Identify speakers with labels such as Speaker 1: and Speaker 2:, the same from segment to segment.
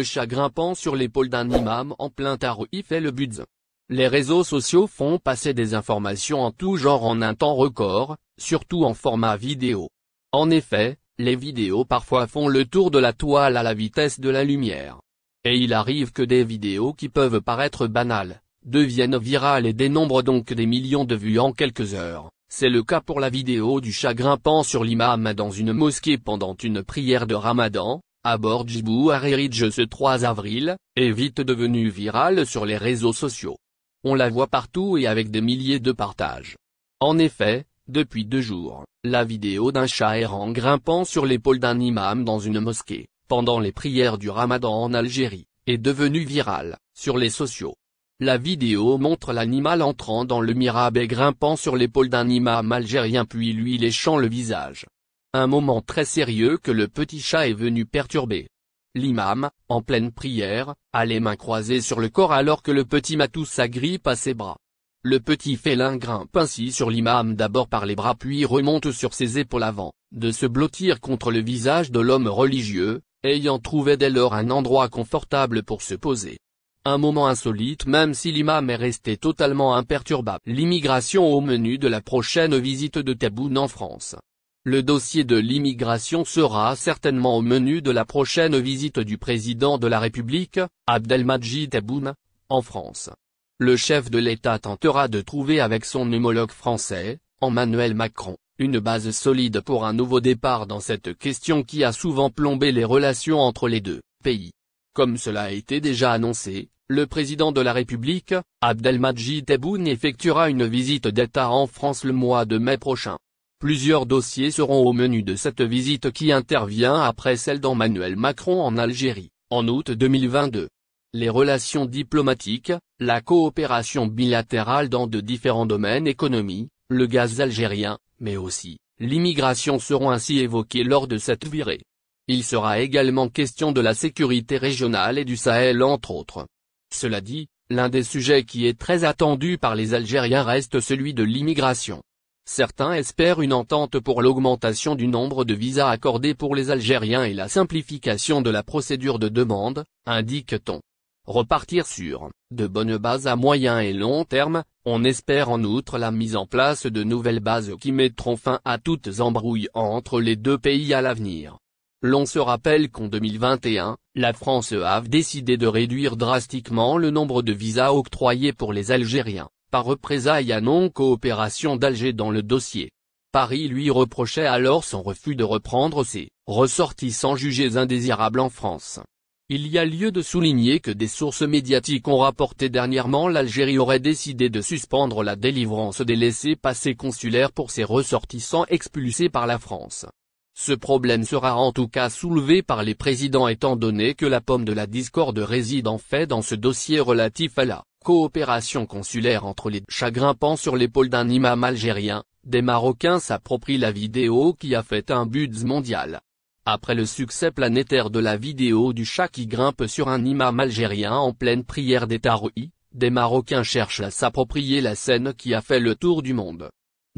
Speaker 1: Le chat grimpant sur l'épaule d'un imam en plein Taroui fait le buzz. Les réseaux sociaux font passer des informations en tout genre en un temps record, surtout en format vidéo. En effet, les vidéos parfois font le tour de la toile à la vitesse de la lumière. Et il arrive que des vidéos qui peuvent paraître banales, deviennent virales et dénombrent donc des millions de vues en quelques heures. C'est le cas pour la vidéo du chat grimpant sur l'imam dans une mosquée pendant une prière de Ramadan, à Bordjibou Arréridge ce 3 avril, et vite devenue virale sur les réseaux sociaux. On la voit partout et avec des milliers de partages. En effet, depuis 2 jours, la vidéo d'un chat errant grimpant sur l'épaule d'un imam dans une mosquée, pendant les prières du Ramadan en Algérie, est devenue virale, sur les sociaux. La vidéo montre l'animal entrant dans le mihrab et grimpant sur l'épaule d'un imam algérien puis lui léchant le visage. Un moment très sérieux que le petit chat est venu perturber. L'imam, en pleine prière, a les mains croisées sur le corps alors que le petit matou s'agrippe à ses bras. Le petit félin grimpe ainsi sur l'imam d'abord par les bras puis remonte sur ses épaules avant de se blottir contre le visage de l'homme religieux, ayant trouvé dès lors un endroit confortable pour se poser. Un moment insolite même si l'imam est resté totalement imperturbable. L'immigration au menu de la prochaine visite de Tebboune en France. Le dossier de l'immigration sera certainement au menu de la prochaine visite du président de la République, Abdelmadjid Tebboune, en France. Le chef de l'État tentera de trouver avec son homologue français, Emmanuel Macron, une base solide pour un nouveau départ dans cette question qui a souvent plombé les relations entre les deux pays. Comme cela a été déjà annoncé, le président de la République, Abdelmadjid Tebboune effectuera une visite d'État en France le mois de mai prochain. Plusieurs dossiers seront au menu de cette visite qui intervient après celle d'Emmanuel Macron en Algérie, en août 2022. Les relations diplomatiques, la coopération bilatérale dans de différents domaines économie, le gaz algérien, mais aussi, l'immigration seront ainsi évoquées lors de cette virée. Il sera également question de la sécurité régionale et du Sahel entre autres. Cela dit, l'un des sujets qui est très attendu par les Algériens reste celui de l'immigration. Certains espèrent une entente pour l'augmentation du nombre de visas accordés pour les Algériens et la simplification de la procédure de demande, indique-t-on. Repartir sur de bonnes bases à moyen et long terme, on espère en outre la mise en place de nouvelles bases qui mettront fin à toutes embrouilles entre les deux pays à l'avenir. L'on se rappelle qu'en 2021, la France a décidé de réduire drastiquement le nombre de visas octroyés pour les Algériens, par représailles à non-coopération d'Alger dans le dossier. Paris lui reprochait alors son refus de reprendre ses ressortissants jugés indésirables en France. Il y a lieu de souligner que des sources médiatiques ont rapporté dernièrement l'Algérie aurait décidé de suspendre la délivrance des laissez-passer consulaires pour ses ressortissants expulsés par la France. Ce problème sera en tout cas soulevé par les présidents étant donné que la pomme de la discorde réside en fait dans ce dossier relatif à la coopération consulaire entre les chats grimpant sur l'épaule d'un imam algérien. Des Marocains s'approprient la vidéo qui a fait un buzz mondial. Après le succès planétaire de la vidéo du chat qui grimpe sur un imam algérien en pleine prière des Taroui, des Marocains cherchent à s'approprier la scène qui a fait le tour du monde.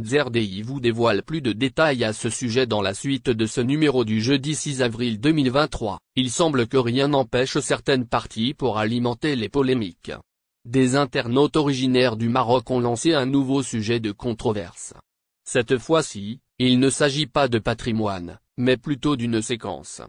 Speaker 1: ZRDI vous dévoile plus de détails à ce sujet dans la suite de ce numéro du jeudi 6 avril 2023. Il semble que rien n'empêche certaines parties pour alimenter les polémiques. Des internautes originaires du Maroc ont lancé un nouveau sujet de controverse. Cette fois-ci, il ne s'agit pas de patrimoine, mais plutôt d'une séquence.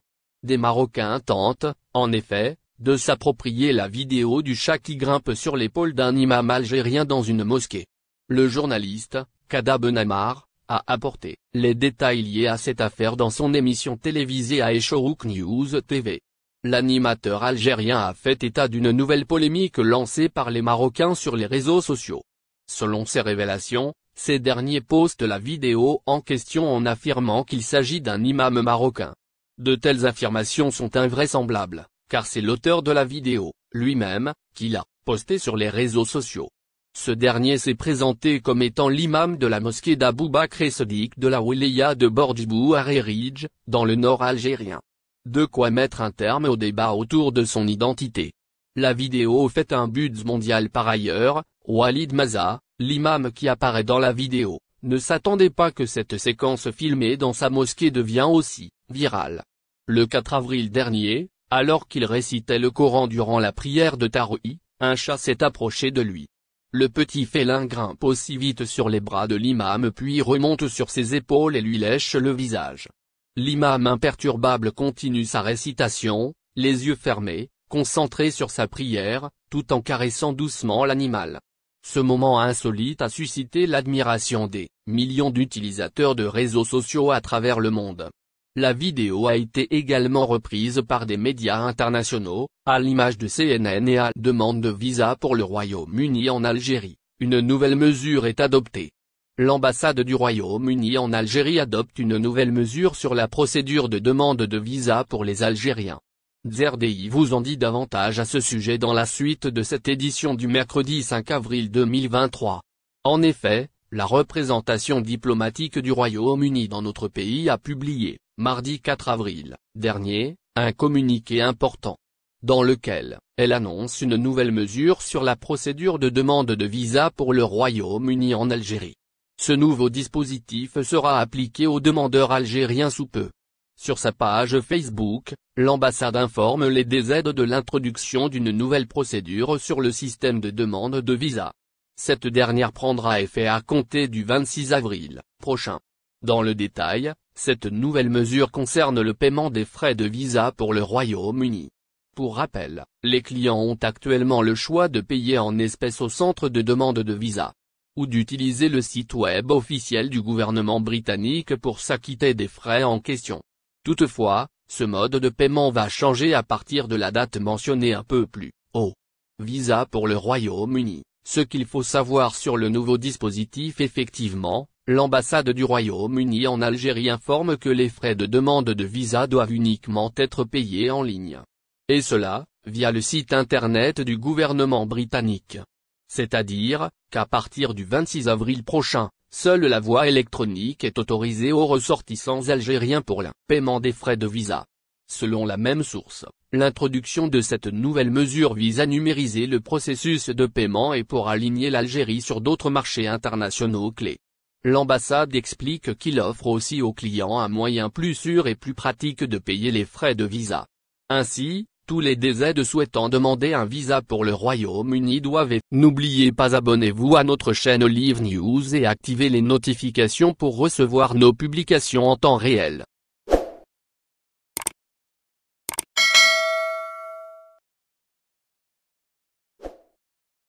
Speaker 1: Des Marocains tentent, en effet, de s'approprier la vidéo du chat qui grimpe sur l'épaule d'un imam algérien dans une mosquée. Le journaliste, Kada Benamar, a apporté les détails liés à cette affaire dans son émission télévisée à Echorouk News TV. L'animateur algérien a fait état d'une nouvelle polémique lancée par les Marocains sur les réseaux sociaux. Selon ses révélations, ces derniers postent la vidéo en question en affirmant qu'il s'agit d'un imam marocain. De telles affirmations sont invraisemblables, car c'est l'auteur de la vidéo, lui-même, qui l'a postée sur les réseaux sociaux. Ce dernier s'est présenté comme étant l'imam de la mosquée d'Abou Bakr et Sadiq de la wilaya de Bordjibou Arréridge, dans le nord algérien. De quoi mettre un terme au débat autour de son identité. La vidéo fait un buzz mondial par ailleurs. Walid Maza, l'imam qui apparaît dans la vidéo, ne s'attendait pas que cette séquence filmée dans sa mosquée devient aussi virale. Le 4 avril dernier, Alors qu'il récitait le Coran durant la prière de Tarawih, un chat s'est approché de lui. Le petit félin grimpe aussi vite sur les bras de l'imam puis remonte sur ses épaules et lui lèche le visage. L'imam imperturbable continue sa récitation, les yeux fermés, concentré sur sa prière, tout en caressant doucement l'animal. Ce moment insolite a suscité l'admiration des millions d'utilisateurs de réseaux sociaux à travers le monde. La vidéo a été également reprise par des médias internationaux, à l'image de CNN et à la demande de visa pour le Royaume-Uni en Algérie. Une nouvelle mesure est adoptée. L'ambassade du Royaume-Uni en Algérie adopte une nouvelle mesure sur la procédure de demande de visa pour les Algériens. ZRDI vous en dit davantage à ce sujet dans la suite de cette édition du mercredi 5 avril 2023. En effet, la représentation diplomatique du Royaume-Uni dans notre pays a publié, mardi 4 avril dernier, un communiqué important, dans lequel elle annonce une nouvelle mesure sur la procédure de demande de visa pour le Royaume-Uni en Algérie. Ce nouveau dispositif sera appliqué aux demandeurs algériens sous peu. Sur sa page Facebook, l'ambassade informe les DZ de l'introduction d'une nouvelle procédure sur le système de demande de visa. Cette dernière prendra effet à compter du 26 avril prochain. Dans le détail, cette nouvelle mesure concerne le paiement des frais de visa pour le Royaume-Uni. Pour rappel, les clients ont actuellement le choix de payer en espèces au centre de demande de visa, ou d'utiliser le site web officiel du gouvernement britannique pour s'acquitter des frais en question. Toutefois, ce mode de paiement va changer à partir de la date mentionnée un peu plus haut. Visa pour le Royaume-Uni. Ce qu'il faut savoir sur le nouveau dispositif: effectivement, l'ambassade du Royaume-Uni en Algérie informe que les frais de demande de visa doivent uniquement être payés en ligne. Et cela, via le site internet du gouvernement britannique. C'est-à-dire, qu'à partir du 26 avril prochain, seule la voie électronique est autorisée aux ressortissants algériens pour le paiement des frais de visa. Selon la même source, l'introduction de cette nouvelle mesure vise à numériser le processus de paiement et pour aligner l'Algérie sur d'autres marchés internationaux clés. L'ambassade explique qu'il offre aussi aux clients un moyen plus sûr et plus pratique de payer les frais de visa. Ainsi, tous les DZ souhaitant demander un visa pour le Royaume-Uni doivent. N'oubliez pas, abonnez-vous à notre chaîne Olive News et activez les notifications pour recevoir nos publications en temps réel.